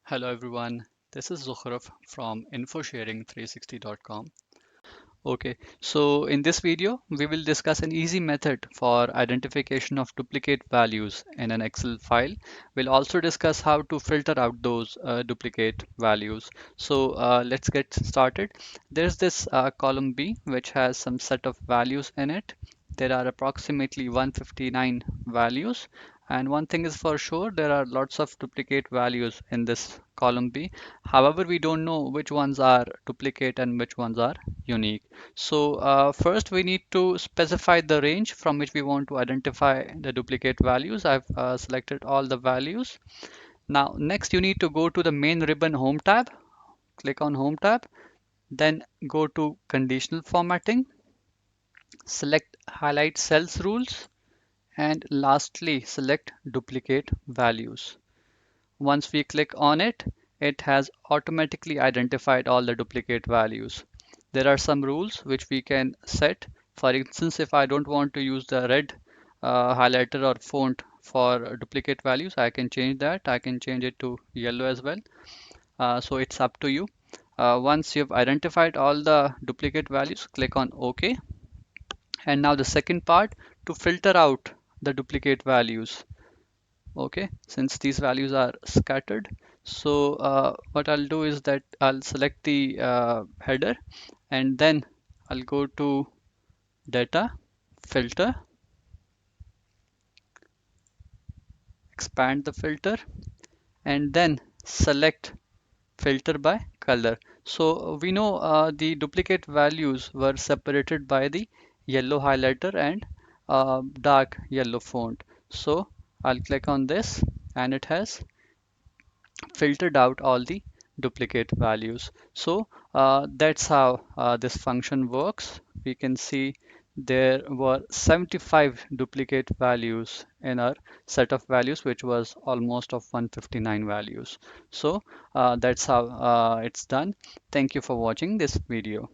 Hello everyone, this is Zukhruf from infosharing360.com. Okay, so in this video, we will discuss an easy method for identification of duplicate values in an Excel file. We'll also discuss how to filter out those duplicate values. So let's get started. There's this column B, which has some set of values in it. There are approximately 159 values. And one thing is for sure, there are lots of duplicate values in this column B. However, we don't know which ones are duplicate and which ones are unique. So first we need to specify the range from which we want to identify the duplicate values. I've selected all the values. Now next you need to go to the main ribbon Home tab, click on Home tab, then go to Conditional Formatting, select Highlight Cells Rules, and lastly select Duplicate Values. Once we click on it, it has automatically identified all the duplicate values. There are some rules which we can set. For instance, if I don't want to use the red highlighter or font for duplicate values, I can change that. I can change it to yellow as well. So it's up to you. Once you've identified all the duplicate values, click on OK. And now the second part, to filter out the duplicate values. Okay, since these values are scattered, so what I'll do is that I'll select the header, and then I'll go to data, filter, expand the filter, and then select filter by color. So we know the duplicate values were separated by the yellow highlighter and dark yellow font. So I'll click on this, and it has filtered out all the duplicate values. So that's how this function works. We can see there were 75 duplicate values in our set of values, which was almost of 159 values. So that's how it's done. Thank you for watching this video.